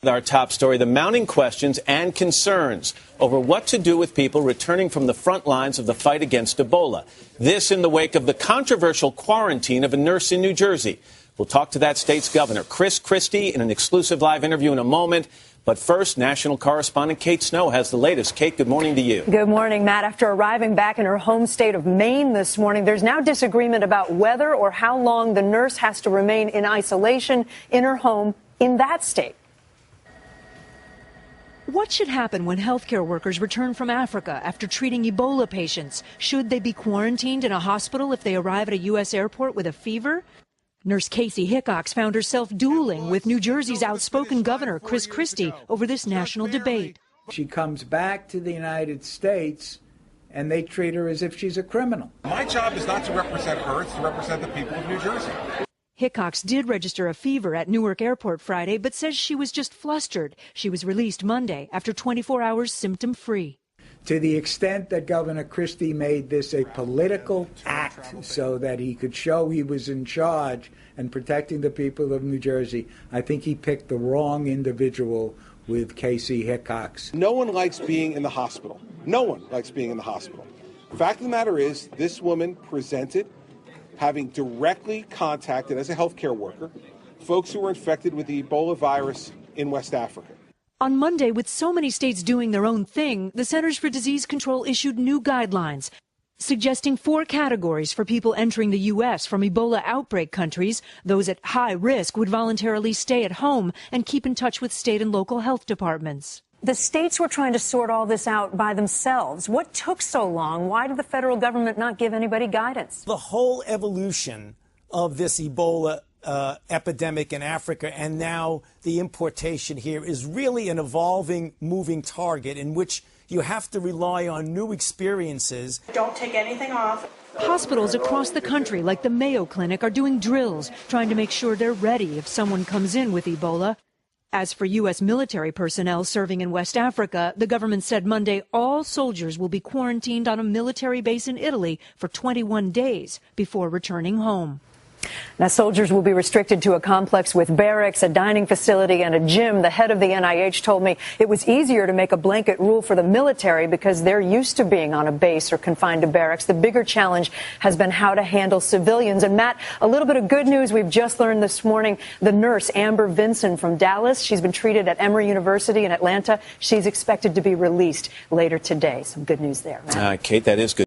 Our top story, the mounting questions and concerns over what to do with people returning from the front lines of the fight against Ebola. This in the wake of the controversial quarantine of a nurse in New Jersey. We'll talk to that state's governor, Chris Christie, in an exclusive live interview in a moment. But first, national correspondent Kate Snow has the latest. Kate, good morning to you. Good morning, Matt. After arriving back in her home state of Maine this morning, there's now disagreement about whether or how long the nurse has to remain in isolation in her home in that state. What should happen when healthcare workers return from Africa after treating Ebola patients? Should they be quarantined in a hospital if they arrive at a U.S. airport with a fever? Nurse Casey Hickox found herself dueling with New Jersey's outspoken governor, Chris Christie, over this national debate. She comes back to the United States, and they treat her as if she's a criminal. My job is not to represent her, it's to represent the people of New Jersey. Hickox did register a fever at Newark Airport Friday, but says she was just flustered. She was released Monday after 24 hours symptom-free. To the extent that Governor Christie made this a political act so that he could show he was in charge and protecting the people of New Jersey, I think he picked the wrong individual with Casey Hickox. No one likes being in the hospital. No one likes being in the hospital. Fact of the matter is, this woman presented having directly contacted, as a healthcare worker, folks who were infected with the Ebola virus in West Africa. On Monday, with so many states doing their own thing, the Centers for Disease Control issued new guidelines suggesting 4 categories for people entering the U.S. from Ebola outbreak countries. Those at high risk would voluntarily stay at home and keep in touch with state and local health departments. The states were trying to sort all this out by themselves. What took so long? Why did the federal government not give anybody guidance? The whole evolution of this Ebola epidemic in Africa and now the importation here is really an evolving, moving target in which you have to rely on new experiences. Don't take anything off. Hospitals across the country, like the Mayo Clinic, are doing drills, trying to make sure they're ready if someone comes in with Ebola. As for U.S. military personnel serving in West Africa, the government said Monday all soldiers will be quarantined on a military base in Italy for 21 days before returning home. Now, soldiers will be restricted to a complex with barracks, a dining facility, and a gym. The head of the NIH told me it was easier to make a blanket rule for the military because they're used to being on a base or confined to barracks. The bigger challenge has been how to handle civilians. And, Matt, a little bit of good news we've just learned this morning. The nurse, Amber Vinson from Dallas, she's been treated at Emory University in Atlanta. She's expected to be released later today. Some good news there, Matt. Kate, that is good.